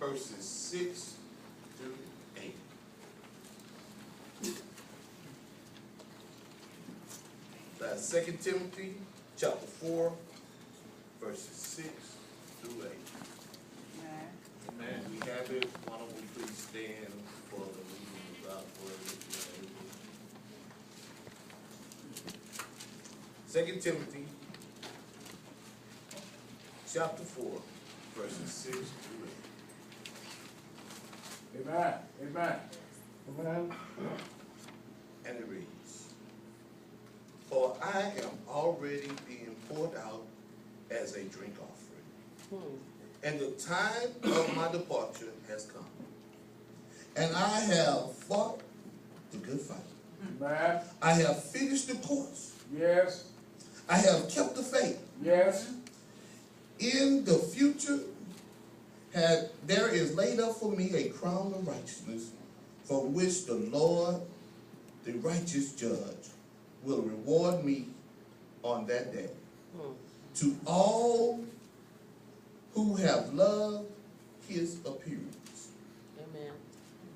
verses 6 through 8. That's 2 Timothy chapter 4, verses 6 through 8. Amen. We have it. Why don't we please stand for the reading of God's word if you are able. 2 Timothy chapter 4, verses 6 through 8. Amen. Amen. Amen. And it reads, "For I am already being poured out as a drink offering, and the time of my departure has come. And I have fought the good fight. Amen. I have finished the course. Yes. I have kept the faith. Yes. In the future, there is laid up for me a crown of righteousness, for which the Lord, the righteous judge, will reward me on that day. To all who have loved his appearance." Amen.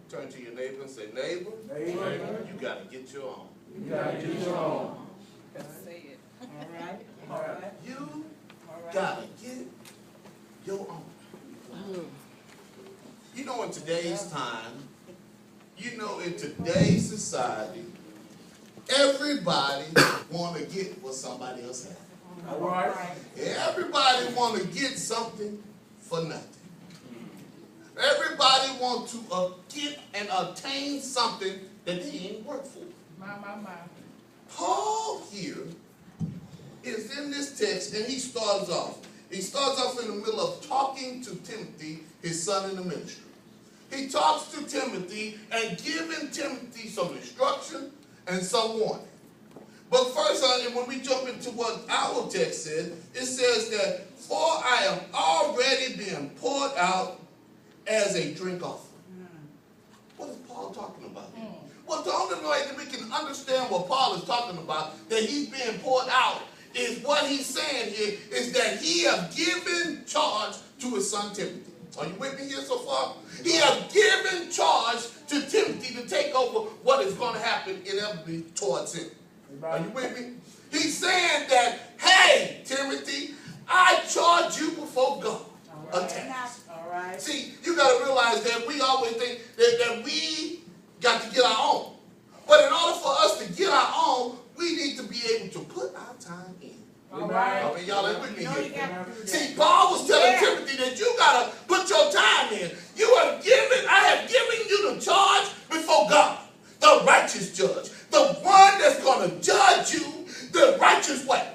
Turn to your neighbor and say, "Neighbor, Neighbor, you got to get your own. you gotta get your own. Say it. All right. All right. You All right. got to get your own." You know, in today's time, in today's society, everybody want to get what somebody else has. All right. Everybody want to get something for nothing. Everybody want to get and obtain something that they ain't work for. My. Paul here is in this text, and he starts off in the middle of talking to Timothy, his son in the ministry. He talks to Timothy and giving Timothy some instruction and some warning. But first, when we jump into what our text says, it says that, "For I am already being poured out as a drink offering." What is Paul talking about here? Well, the only way that we can understand what Paul is talking about, that he's being poured out, is what he's saying here is that he has given charge to his son Timothy. Are you with me here so far? He has given charge to Timothy to take over what is going to happen inevitably towards him. Are you with me? He's saying that, "Hey, Timothy, I charge you before God a task." All right. See, you got to realize that we always think that we got to get our own. But in order for us to get our own, we need to be able to put our time in. All right. I mean, y'all ain't with me No, you here. got to do that. See, Paul was telling Yeah. Timothy that you got to put your time in. I have given you the charge before God, the righteous judge, the one that's going to judge you the righteous way.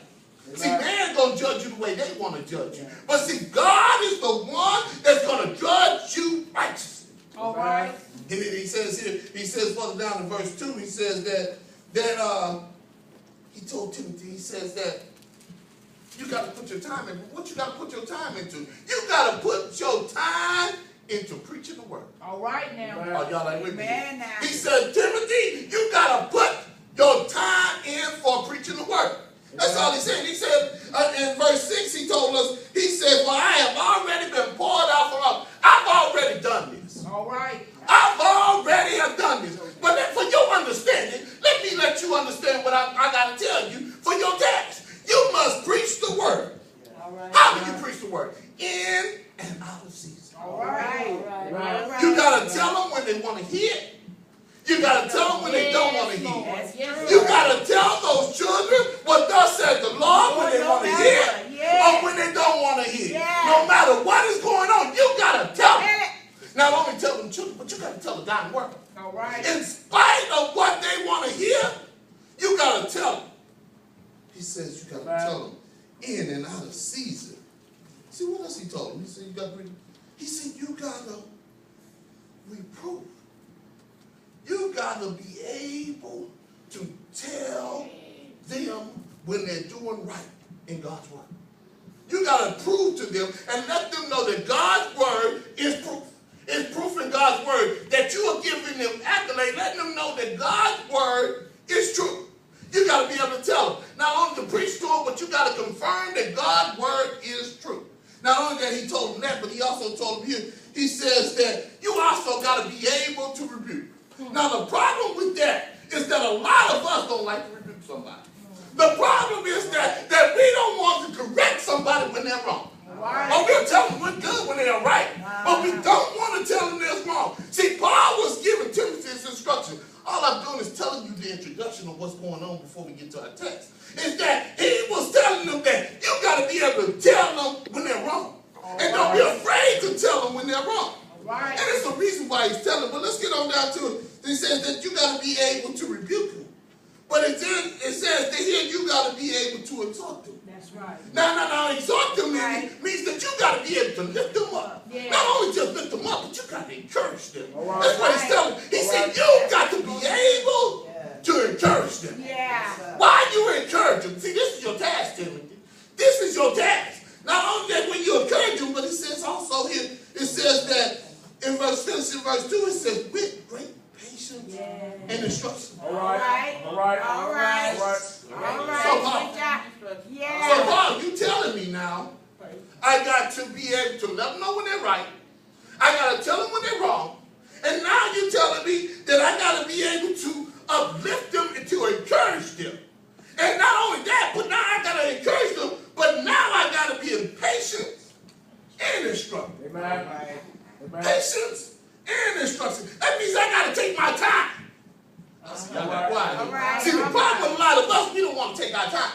See, man going to judge you the way they want to judge you. But see, God is the one that's going to judge you righteously. All right. He says here, he says further down in verse 2, he says that he told Timothy, he says that you got to put your time in. What you got to put your time into? You got to put your time into preaching the word. All right now. Oh, y'all ain't with me. Amen now. He said, "Timothy, you got to put your time in for preaching the word." That's all he said. He said in verse 6, he told us, he said, "Well, I have already been poured out for all. I've already done this. All right. I've already have done this." But then for your understanding, let you understand what I got to tell you for your task. You must preach the word. All right. How do you preach the word? In and out of season. All right. All right. All right. You got to tell them when they want to hear it. You got to tell them when they don't want to hear it. Yes, yes. You got to tell those children what thus said the Lord when they want to hear it or when they don't want to hear it. No matter what is going on, you got to tell them. Not only tell them children, but you got to tell the dying world. All right. In spite of what they want to hear, you got to tell them. He says you got to tell them in and out of season. See, what else he told them? He said you got to reproof. You got to be able to tell them when they're doing right in God's word. You got to prove to them and let them know that God's word is proof. It's proof in God's word that you are giving them accolade, letting them know that God's word is true. You got to be able to tell them. Not only to preach to them, but you got to confirm that God's word is true. Not only that he told them that, but he also told them here, he says that you also got to be able to rebuke. Now the problem with that is that a lot of us don't like to rebuke somebody. The problem is that we don't want to correct somebody when they're wrong. Right. Or we'll tell them we're good when they're right, but we don't want to tell them they're wrong. See, Paul was giving Timothy his instruction. All I'm doing is telling you the introduction of what's going on before we get to our text. Is that he was telling them that you got to be able to tell them when they're wrong. And don't be afraid to tell them when they're wrong. Right. And it's the reason why he's telling them. But let's get on down to it. He says that you got to be able to rebuke them. But it says that here you got to be able to exhort them. That's right. Now, exhort them Right. means that you got to be able to lift them up. Yeah. Not only just lift them up, but you got to encourage them. All right. That's what he's telling them. He said you got to be able to encourage them. Yeah. Why you encourage them? See, this is your task, Timothy. This is your task. Not only that when you encourage them, but it says also here, it says that in verse 2, it says with great patience and instruction. All right. All All right. All right. All right. All right. So, Paul, Good job. So Yeah. Paul, you telling me now, I got to be able to let them know when they're right. I got to tell them when they're wrong. And now you're telling me that I got to be able to uplift them and to encourage them. And not only that, but now I got to encourage them, but now I got to be in patience and instruction. Amen. Amen. Patience and instruction. That means I got to take my time. Y'all got quiet. All right. See, the problem with a lot of us, we don't want to take our time.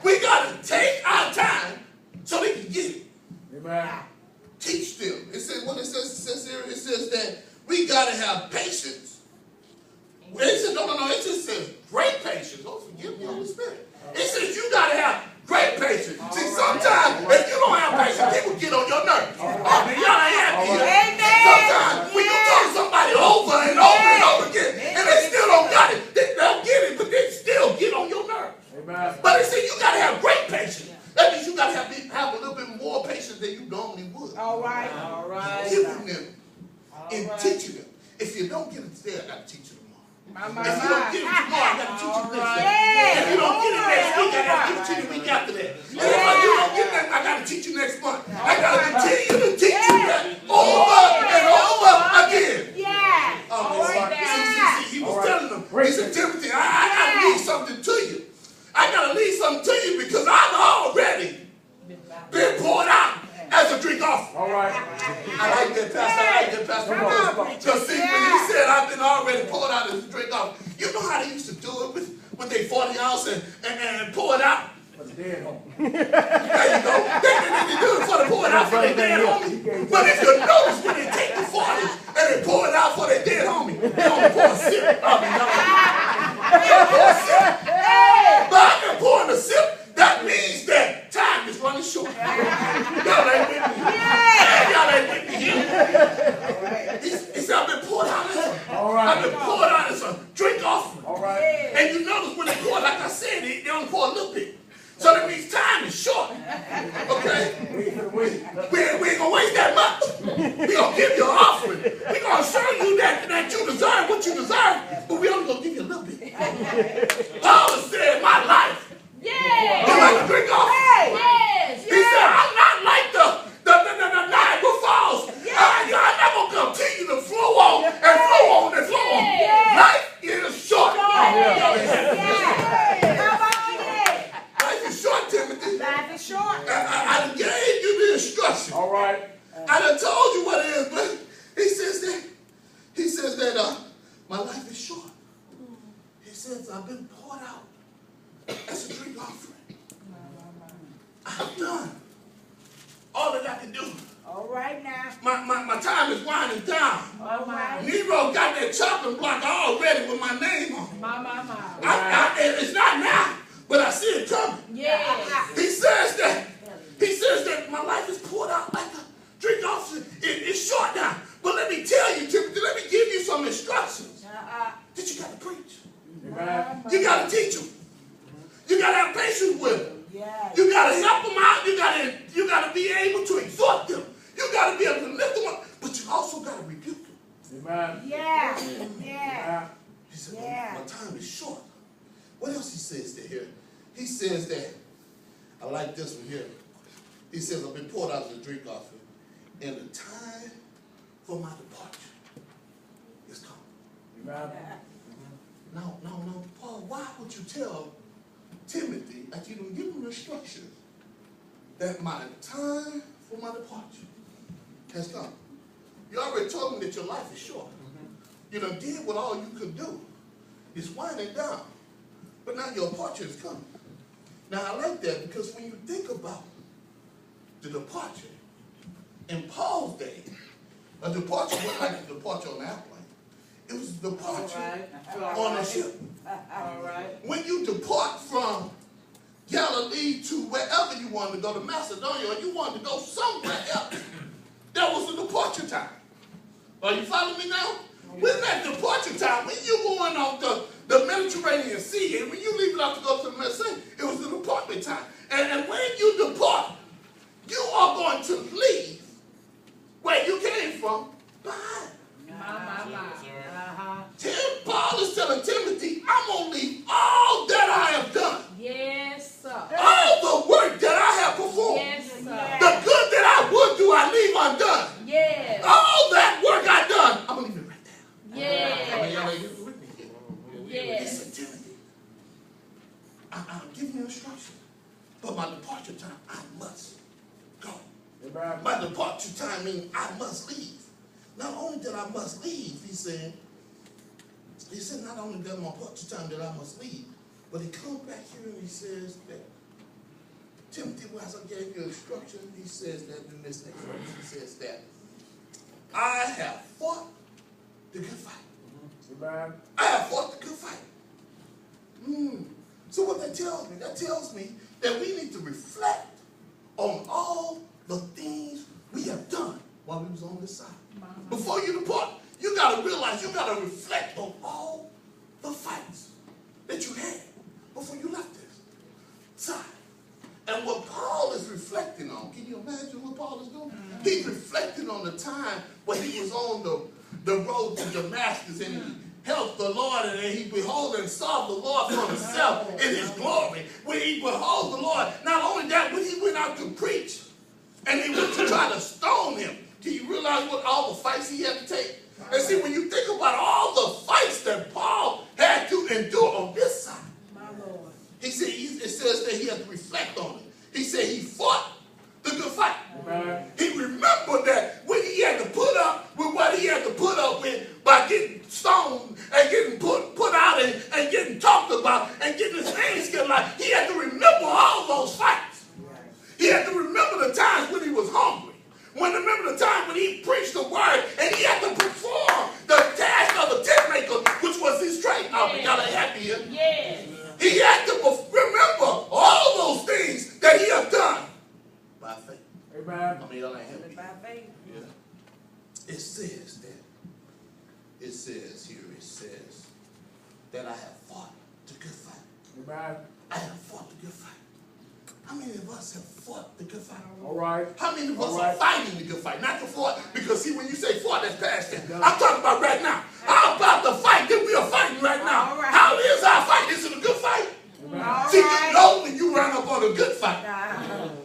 We got to take our time so they can get it. Amen. Teach them. It says what it says here. It says that we got to have patience. It says, no. It just says great patience. Oh, forgive me, Holy Spirit. It says you got to have great patience. See, sometimes if you don't have patience, people get on your nerves. I mean, y'all ain't happy. Amen. Sometimes when you talk to somebody over and over and over again, and they still don't got it, they don't get it, but they still get on your nerves. Amen. But it says you got to have great patience. That means you got to have a little bit more patience than you normally would. All right. All right. Giving them and teaching them. If you don't get it today, I got to teach you tomorrow. My. If you don't get it tomorrow, I got to teach you next week. Yeah. If you don't get it next week, I got to give it to you the week after that. And if you don't get that, I got to teach you next month. I got to continue to teach you that over and over again. Yeah. Oh, All right. see, he was telling them, he said, Timothy, I got to leave something to you. I got to leave something to you because I've already been poured out as a drink offering. All right. I like that, Pastor. Because see, when he said I've been already poured out as a drink offering, you know how they used to do it with their 40 ounce and pour it out? But dead home. There you go. They do it for the pour it out for their dead homie. But if you notice, when they take the 40 and they pour it out for their dead homie, they only pour a sip. They don't pour a sip. But I've been pouring a sip. That means that time is running short. Y'all ain't with me. Y'all ain't with me here. He said, I've been poured out as All right. I've been poured out as a drink offering. All right. And you notice when they pour, like I said, they only pour a little bit. So that means time is short. Okay? We ain't gonna waste that much. We gonna give you an offering. We gonna show you that you deserve what you deserve, but we only gonna give you a little bit. Paul said, my life. Yeah. You like a drink offering? Yes. He said, I'm not like the Niagara Falls. I'm not going to continue to flow on and flow on and flow on. Yeah. Life is short. Life is short, Timothy. Life is short. I gave you the instruction. All right. I done told you what it is, but he says that my life is short. He says I've been poured out as a drink offering. I've done all that I can do. All right now. My time is winding down. All right. Nero got that chopping block already with my name on it. My. It's not now, but I see it coming. Yeah. He says that my life is poured out like a drink offering. It's short now. But let me tell you, Timothy, let me give you some instructions that you got to preach. Amen. You got to teach them. You got to have patience with them. Yeah. You got to help them out. You got to be able to exhort them. You got to be able to lift them up. But you also got to rebuke them. Amen. Yeah. He said, my time is short. What else he says there here? He says that, I like this one here. He says, I've been poured out as a drink offering, and the time for my departure is come. Amen. Now, Paul, why would you tell Timothy that you didn't give him instructions that my time for my departure has come? You already told him that your life is short. You done did what all you could do. It's winding down. But now your departure is coming. Now I like that because when you think about the departure, in Paul's day, a departure wasn't like a departure on an airplane. It was a departure on a ship. All right. When you depart from Galilee to wherever you wanted to go, to Macedonia, or you wanted to go somewhere else, that was a departure time. Are you following me now? When that departure time, when you going off the Mediterranean Sea, and when you leave it out to go to the Mediterranean, it was the departure time. And when you depart, you are going to leave where you came from behind. Paul is telling Timothy, I'm going to leave all that I have done. Yes, sir. All the work that I have performed. Yes, sir. The good that I would do, I leave undone. Yes. All that work I done, I'm going to leave it right there. Yes. I mean, y'all ain't getting with me here. Yes. Listen, Timothy, I'm giving you instruction. But my departure time, I must go. Amen. My departure time means I must leave. Not only that I must leave, he said not only that my departure time that I must leave, but he comes back here and he says that, Timothy, as I gave you instruction, he says that in this next verse, he says that I have fought the good fight. Amen. I have fought the good fight. So what that tells me? That tells me that we need to reflect on all the things we have done while we was on this side. Before you depart, you got to realize, you got to reflect on all the fights that you had before you left this side. And what Paul is reflecting on, can you imagine what Paul is doing? He's reflecting on the time when he was on the road to Damascus and he helped the Lord and he behold and saw the Lord for himself in his glory. When he behold the Lord, not only that, when he went out to preach and they went to try to stone him, do you realize what all the fights he had to take? And see, when you think about all the fights that Paul had to endure on this side, My Lord. he said, it says that he had to reflect on it. He said he fought the good fight. Amen. He remembered that when he had to put up with what he had to put up with by getting stoned and getting put out and getting talked about and getting his hands skinned like, he had to remember all those fights. He had to remember the times when he was hungry. Remember the time when he preached the word and he had to perform the task of a tent maker, which was his trade. Oh, but y'all ain't happy here. Yes. He had to remember all those things that he had done by faith. Amen. I mean, y'all ain't happy. By faith. Yeah. It says that I have fought the good fight. Amen. I have fought the good fight. How many of us have fought the good fight? All right. How many of us All are right. fighting the good fight? Not the fought, because see, when you say fought, that's past tense. I'm talking about right now. How about the fight that we are fighting right now? All right. How is our fight? Is it a good fight? All See, right. you know when you run up on a good fight.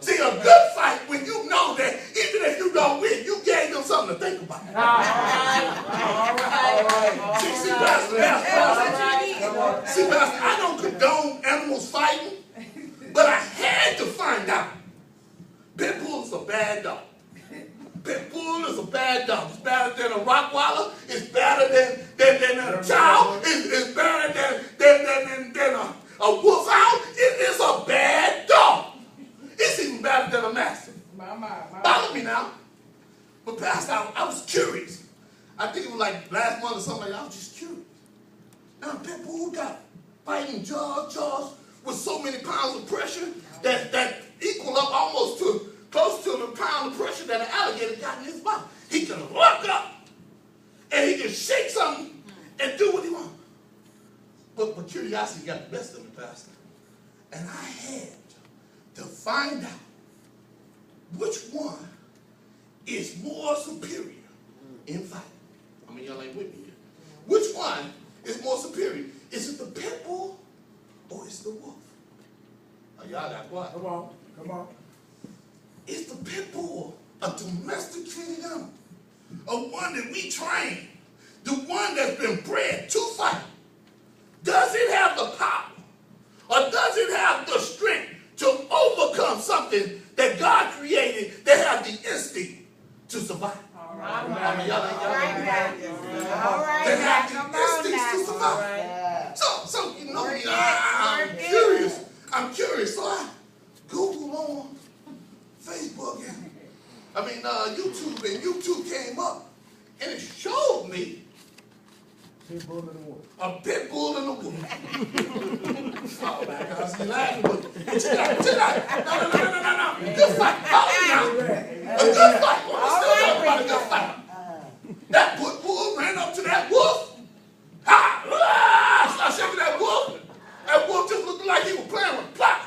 See, a good fight, when you know that even if you don't win, you gave them something to think about. All right. See, Pastor, I don't condone animals fighting, but I had to find out. Pit bull is a bad dog. Pit bull is a bad dog. It's better than a Rottweiler. It's better than a child. It's better than a wolfhound. It is a bad dog. It's even better than a mastiff. Follow me now. But Pastor, I was curious. I think it was like last month or something like that. I was just curious. Now, pit bull got fighting jaws with so many pounds of pressure that equal up almost to close to the pound of pressure that an alligator got in his mouth. He can look up and he can shake something and do what he wants. But curiosity got the best of me, Pastor. And I had to find out which one is more superior in fight. I mean, y'all ain't with me here. Which one is more superior? Is it the pit bull or is it the wolf? Oh, y'all got quiet. Come on. Come on. Is the pit bull a domesticated animal? A a one that we train, the one that's been bred to fight, does it have the power or does it have the strength to overcome something that God created that have the instinct to survive? All I mean, right. y'all All right. they have Come the on instincts to now. survive. All right. So you know, Work it, I'm work it. curious. I'm curious. So I Google on Facebook and YouTube, and YouTube came up, and it showed me Pit bull in the water. a pit bull in the woods. Oh my gosh, you laughing, but chill out. No. Good fight. Follow me now. A good fight. We're still talking about a good fight. That pit bull ran up to that wolf. Start shaking that wolf. That wolf just looked like he was playing with plot.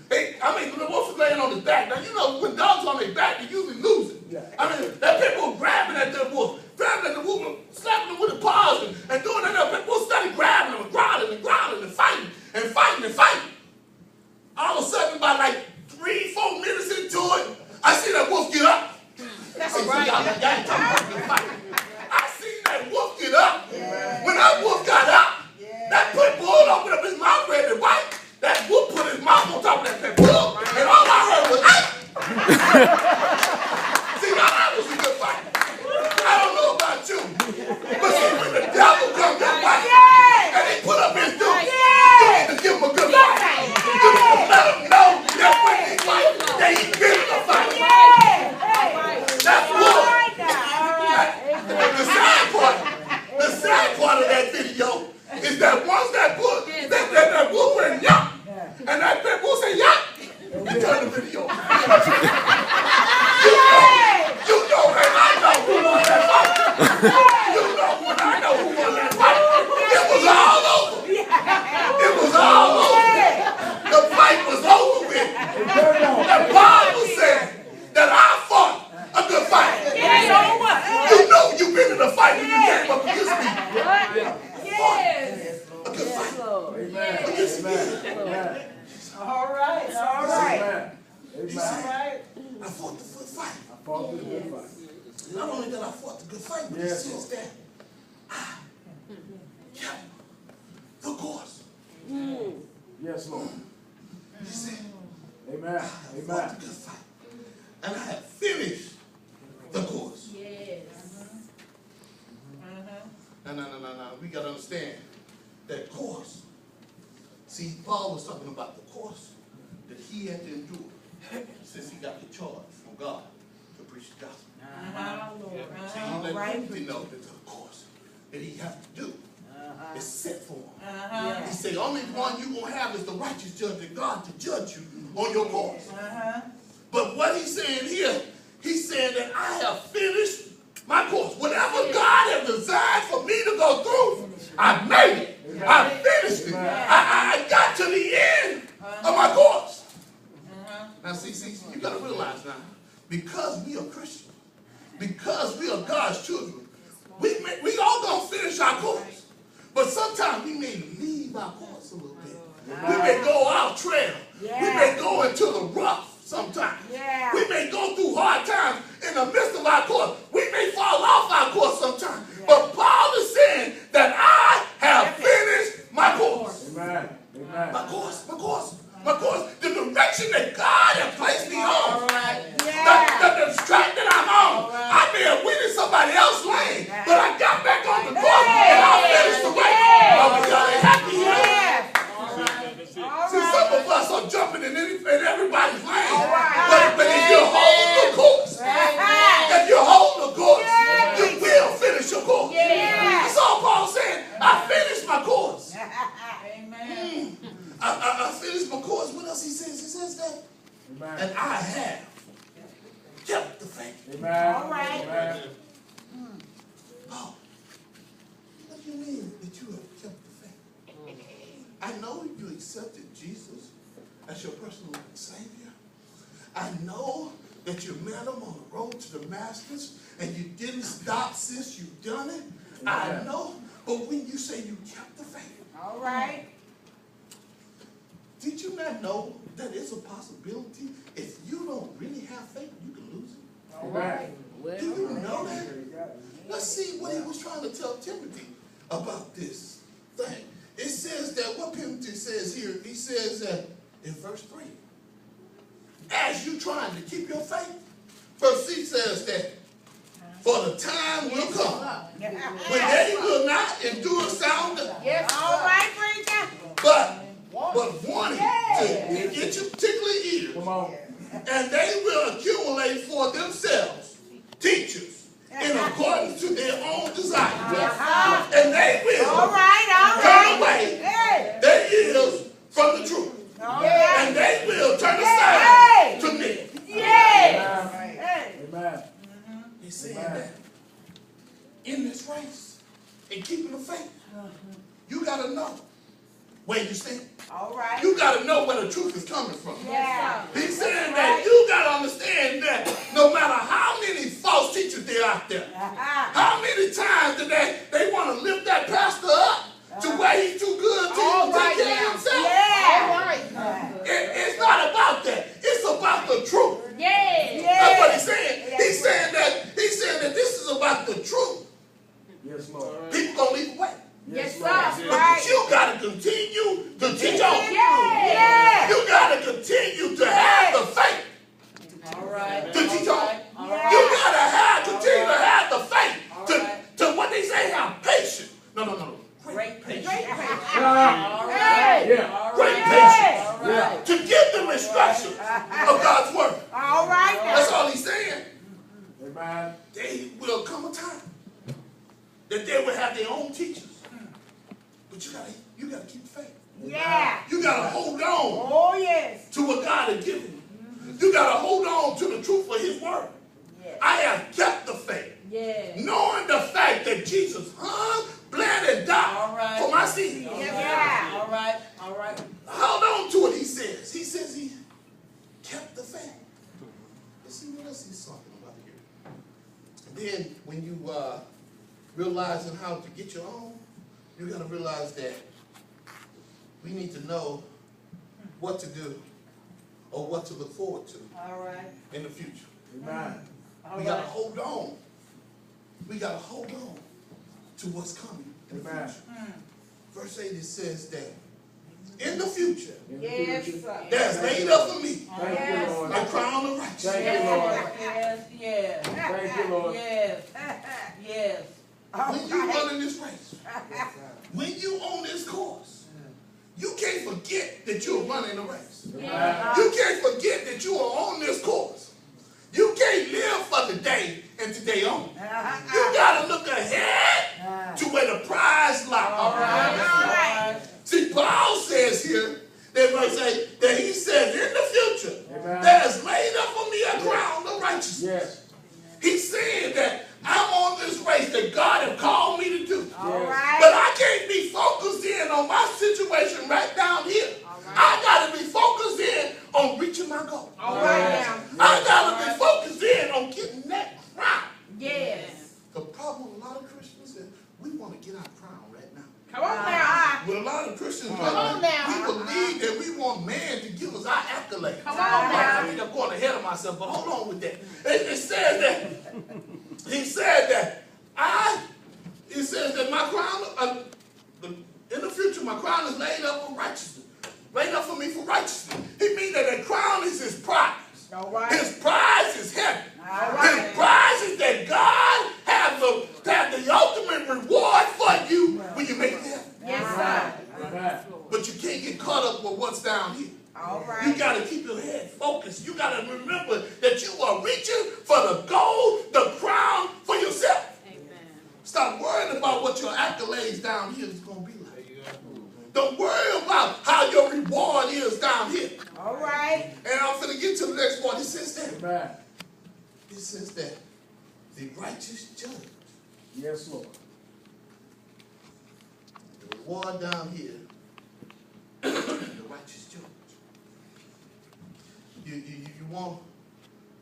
Hey, the wolf was laying on his back. Now, you know, when dogs on their back, they usually lose it. Yeah. That pit bull grabbing at that wolf, slapping him with the paws and doing that. That pit bull started grabbing him and growling and fighting. All of a sudden, about like 3-4 minutes into it, I see that wolf get up. That's right. Y'all ain't talking about the fight. I seen that wolf get up. When that wolf got up, that pit bull opened up his mouth ready to bite. That wolf put his mouth on top of that pit bull, and all I heard was, "Ay!" See, now that was a good fight. I don't know about you, but see, when the devil comes to fight, and he put up his dude, you need to give him a good fight. You need to let him know that when he fight, that he been in the fight. That's wolf. The sad part of that video is that once that wolf went yuck, and that pit bull said yuck, it turned the video off. You know, and I know who won that fight. You know when I know who won that fight. It was all over. It was all over. The fight was over with. The Bible said that I fought a good fight. You know you've been in a fight when you came up against me. Yes. A good fight. Amen. Against me. Amen. All right. Amen. You Amen. see, I fought the good fight. I fought the good fight. Not only did I fought the good fight, but it Yes, says that I kept the course. Yes, Lord. He said, Amen. I fought Amen. the good fight. And I have finished the course. Yes. No. We got to understand that course. See, Paul was talking about the course that he had to endure since he got the charge from God to preach the gospel. See, he let Timothy know that the course that he has to do is set for him. He said, only one you're going to have is the righteous judge of God to judge you on your course. But what he's saying here, he's saying that I have finished my course. Whatever God has designed for me to go through, I made it. I finished it. I got to the end of my course. Now, see, you got to realize now, because we are Christians, because we are God's children, we all going to finish our course. But sometimes we may leave our course a little bit. We may go off trail. We may go into the rough sometimes. We may go through hard times in the midst of our course. We may fall off our course sometimes. But Paul is saying that I have finished my course. Amen. Amen. My course. The direction that God has placed me on. The track that I'm on. I may have went in somebody else's lane, but I got back on the course and I finished the race. Y'all ain't happy here. See, some of us are jumping in everybody's lane. But if you hold the course, you will finish your course. That's all Paul said. I finished my course. I finished my course. What else he says? He says that. Amen. And I have kept the faith. Amen. All right. Amen. Oh, what do you mean that you have kept the faith? I know you accepted Jesus as your personal Savior. I know that you met him on the road to Damascus and you didn't stop since you've done it. I know. But when you say you kept the faith, All right. did you not know that it's a possibility if you don't really have faith, you can lose it? Amen. Do you know that? Let's see what he was trying to tell Timothy about this thing. It says that what Timothy says here, he says that in verse 3, as you trying to keep your faith, verse 6 says that for the time will come when they will not endure sound, Yes, all right, preacher. but wanting to get your tickly ears, Come on. and they will accumulate for themselves teachers in accordance to their own desire, and they will All right. turn away Hey. their ears from the truth, Yeah. and they will turn aside to me. Yes. Hey. Amen. He's saying that in this race, in keeping the faith, you got to know where you stand. All right. You got to know where the truth is coming from. Yeah. He's saying that you got to understand that no matter how many false teachers there are out there, how many times do they want to lift that pastor up to where he's too good to even take care of himself? Yeah. It's not about that. It's about the truth. Yes. That's what he's saying. He's saying that this is about the truth. Yes, Lord. People gonna leave away. Yes, sir. But you gotta continue to teach on. Yeah. You gotta continue to have the faith All right. to teach on. All You right. gotta continue to have the faith to what they say, have patience. No. Great patience. Ah, All right. yeah. All Great right. patience All right. to give them instructions of God's word. All right. That's all he's saying. Amen. There will come a time that they will have their own teachers. But you gotta keep faith. Yeah. You gotta hold on Oh, yes. to what God has given you. You gotta hold on to the truth of his word. Yes. I have kept the faith, Yes. knowing the fact that Jesus hung, bled, and died All right. for my sins. Yeah. All right. All right. Hold on to it, he says. He says he kept the faith. Let's see what else he's talking about here. Then when you realizing how to get your own, you gotta realize that we need to know what to do or what to look forward to All right. in the future. Amen. We gotta hold on. We gotta hold on to what's coming in the Amen. future. Verse 8 it says that in the future In the Yes, future. sir. there's laid up for me Thank you, Lord. a crown of righteousness. Thank you, Lord. Yes. Yes. Thank you, Lord. Yes. Yes. When you run in this race, when you on this course, you can't forget that you're running a race. Amen. You can't forget that you are on this course. You can't live for the day and today only. You gotta look ahead to where the prize All lies. right. See, Paul says here, that verse 8, that he says in the future, Amen. there is laid up for me a crown of righteousness. Yes. He's saying that I'm on this race that God has called me to do. All But right. I can't be focused in on my situation right down here. right. I gotta be focused in on reaching my goal. All right now. I gotta be focused in on getting that crown. Yes. The problem with a lot of Christians is we want to get our crown right now. Come on now. With a lot of Christians, Come on now. we believe that we want man to give us our accolades. Come on now. I think I'm going ahead of myself, but hold on with that. It says that, he said that it says that my crown, in the future, my crown is laid up for righteousness. Laid up for me for righteousness. He means that the crown is his prize. All right. His prize is heaven. All right. His prize is that God have the ultimate reward for you when you make it happen. Yes, sir. Amen. But you can't get caught up with what's down here. All You right. got to keep your head focused. You got to remember that you are reaching for the gold, the crown for yourself. Amen. Stop worrying about what your accolades down here is going to be like. Don't worry about how your reward is down here. All right. And I'm going to get to the next part. It says that. Amen. It says that the righteous judge, Yes, Lord. the reward down here, the righteous judge. You won't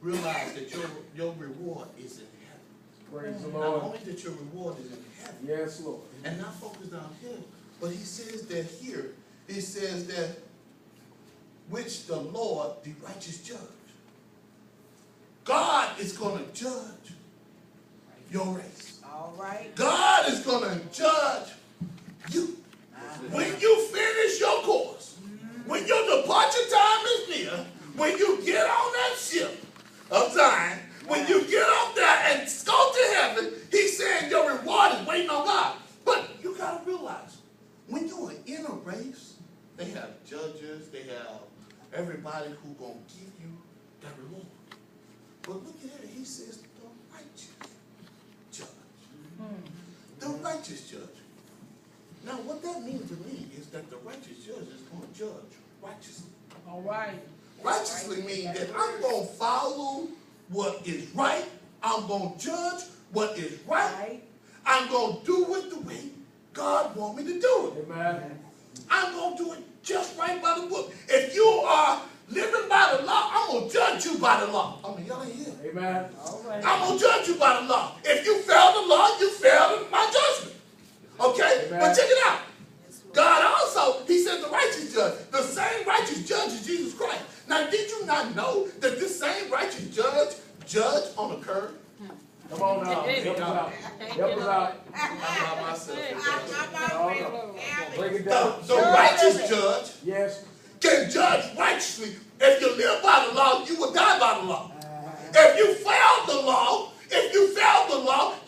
realize that your reward is in heaven. Praise the Not Lord. only that your reward is in heaven, Yes, Lord. and not focused down here, but he says that here, he says that which the Lord, the righteous judge. God is going to judge your race. All right. God is going to judge you. When you finish your course, when your departure time is near, when you get on that ship of Zion, when you get up there and go to heaven, he's saying your reward is waiting on God. But you got to realize, when you are in a race, they have judges, they have everybody who's going to give you that reward. But look at it, he says the righteous judge. The righteous judge. Now, what that means to me is that the righteous judge is going to judge righteously. All right. Righteously means that I'm going to follow what is right. I'm going to judge what is right. I'm going to do it the way God wants me to do it. Amen. I'm going to do it just right by the book. If you are living by the law, I'm going to judge you by the law. I mean, y'all ain't here. Amen. All right. I'm going to judge you by the law. If you fail the law, you fail my judgment. Okay? Amen. But check it out. God also, he said the righteous judge. The same righteous judge is Jesus Christ. Now, did you not know that this same righteous judge on the curb? Come on now. Help us out. Help us out. I'm by myself. Break it down. The righteous judge Yes. can judge righteously. If you live by the law, you will die by the law. If you fail the law,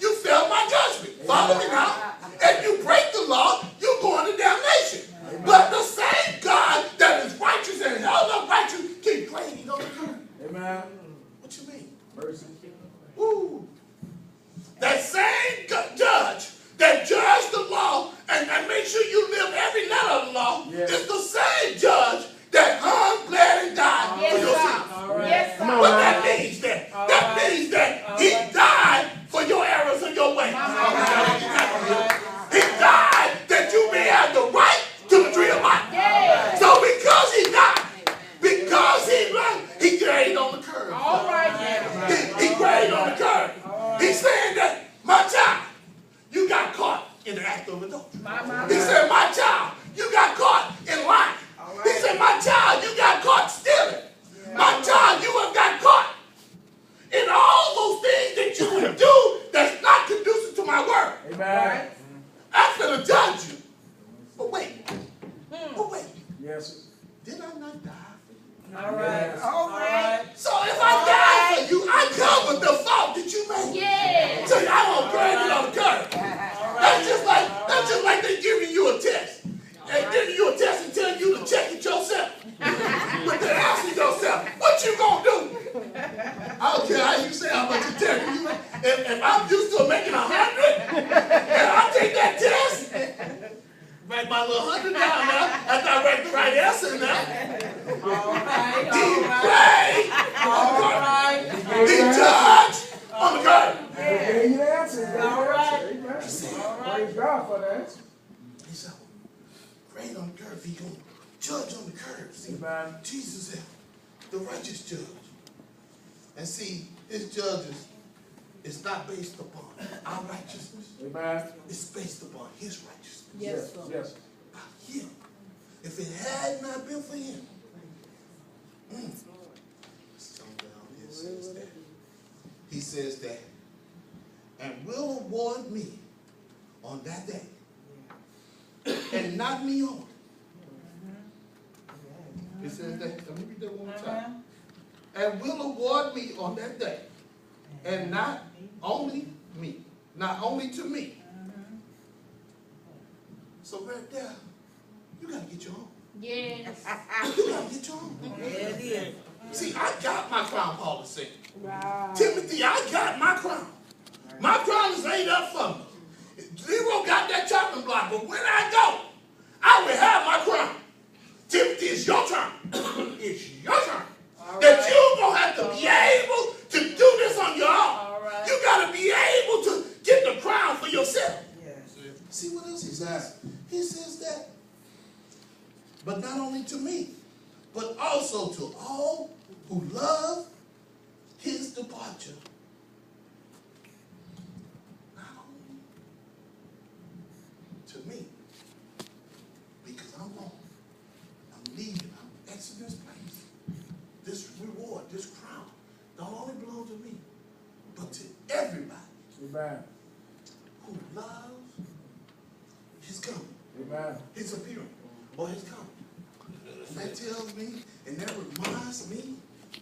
you fail my judgment. Follow me now. If you break the law, you go into damnation. But the same God that is righteous and held up righteous can grade on the curve. Amen. What you mean? Mercy. Woo. That same judge that judged the law and make sure you live every letter of the law is the same judge that hung, bled, and died for your sins. All right. Yes, sir. What that means then? That means that he died for your errors and your ways. He died that you may have the right to the tree of life. Yeah. So because he died, because he died, he graded on the curve. All right. Yeah. He graded on the curve. He's saying that, my child, you got caught in the act of adultery. He said, my child, you got caught in lying. He said, my child, you got caught stealing. My child, you have got caught in all those things that you would do that's not conducive to my word. Amen. I'm going to judge you. But wait. Yes. Did I not die for you? All right. Yes. All right. So if I die for you, I covered the fault that you made. Yeah. So I won't grade it on the curve. That's just like they giving you a test. They giving you a test and telling you to check it yourself. But they're asking yourself, what you gonna do? I don't care how you say how much you test. If I'm used to making 100, and I take that test, write my little 100 down now, after I write the right answer now. He judged on the curve. He gave you the answer. All right. Amen. Praise God for that. He said, grade on the curve. He gonna judge on the curve. See, Amen. Jesus said, the righteous judge. And see, his judges is not based upon our righteousness. Amen. It's based upon his righteousness. Yes. Yes. By him. If it had not been for him. Let's come down here. It says that. He says that, and will award me on that day, and not me only. It says that. Let me read that one more time. And will award me on that day, and not only me, not only to me. So right there, you gotta get your own. Yes. You gotta get your own. Yeah, it is. See, I got my crown, Paul is saying. Wow. Timothy, I got my crown. My crown is laid up for me. Zero got that chopping block, but when I go, I will have my crown. Timothy, it's your turn. It's your turn. That you're going to have to be able to do this on your own. Right. You got to be able to get the crown for yourself. Yes. See what else he says? He says that. But not only to me, but also to all who love his departure. Not only to me, because I'm gone. I'm leaving. I'm exiting this place. This reward, this crown, don't only belong to me, but to everybody Amen. who loves his coming, Amen. his appearing, or his coming. That tells me, and that reminds me,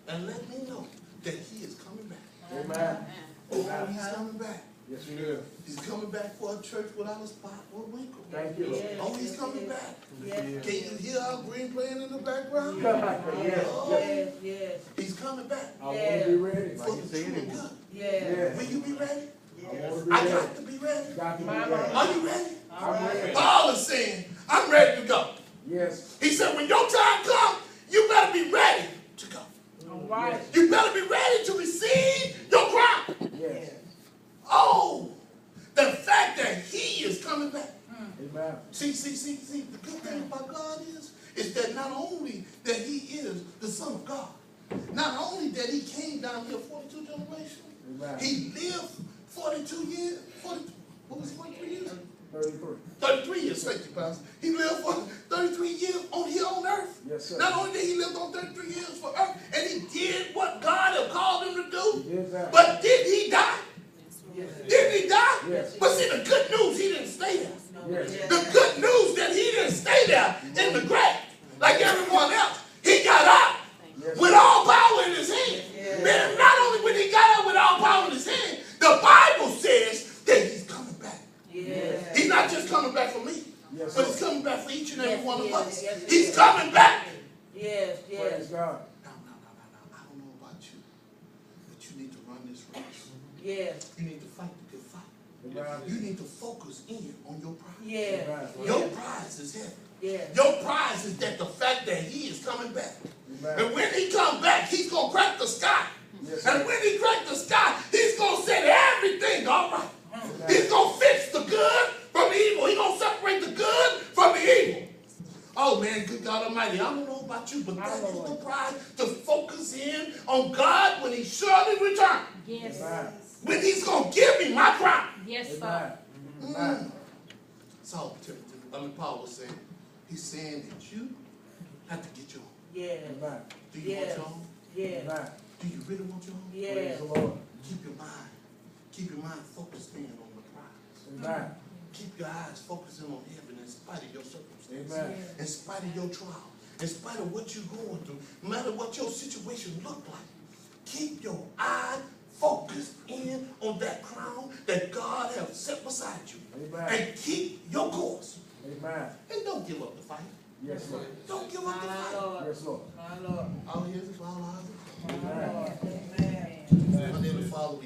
and let me know that he is coming back. Amen. Oh, he's coming back. Yes, he is. He's coming back for a church without a spot or wrinkle. Thank you, Lord. Oh, he's coming back. Yes, Can you hear Al Green playing in the background? Yes. yes, yes, He's coming back I want to be ready. for the true and good. yes. Will you be ready? I want to be I ready. got to be ready. Got to be Mama. ready. Are you ready? I'm ready. Paul is saying, I'm ready to go. Yes. He said, when your time comes, you better be ready to go. All right. You better be ready to receive your crown. Yes. Oh, the fact that he is coming back. Amen. See, the good thing about God is that not only that he is the Son of God, not only that he came down here 42 generations, Amen. he lived 42 years, 43 years? 33. 33 years, thank you, Pastor. He lived for 33 years here on earth. Yes, sir. Not only did he live on 33 years for earth, and he did what God had called him to do, He did that. but did he die? Didn't he die? Yes. But see, the good news, he didn't stay there. Yes. The good news that he didn't stay there in the grave like everyone else. He got up Yes. with all power in his hand. Man, not only when he got up with all power in his hand, the Bible says that he's coming back. Yes. He's not just coming back for me, Yes, but sir. he's coming back for each and every Yes, one of he us. is. Yes, he He's is. coming back. Yes, Praise yes, God. Now, I don't know about you, but you need to run this race. yes, You need to fight the good fight. Amen. You need to focus in on your prize. yes, Your prize is heaven. yes. Your prize is that the fact that he is coming back. Amen. And when he comes back, he's going to crack the sky. Yes, And sir. when he cracks the sky, he's going to set everything all right. He's going to fix the good from the evil. He's going to separate the good from the evil. Oh, man, good God Almighty. I don't know about you, but that is the prize, to focus in on God when he surely returns. Yes. Amen. When he's going to give me my crown. Yes, sir. Amen. So, Paul was saying, he's saying that you have to get your own. Yes, Amen. Do you want your own? yes, Amen. Do you really want your own? Praise yes, the Lord. Keep your mind focused in on the prize. Amen. Keep your eyes focusing on heaven in spite of your circumstances. Amen. In spite of your trial. In spite of what you're going through. No matter what your situation look like. Keep your eye focused in on that crown that God has set beside you. Amen. And keep your course. Amen. And don't give up the fight. Yes, Lord. Don't give up the my fight. Lord, Yes, Lord. my Lord, All he is all I my Lord, amen. have. And then the Father, we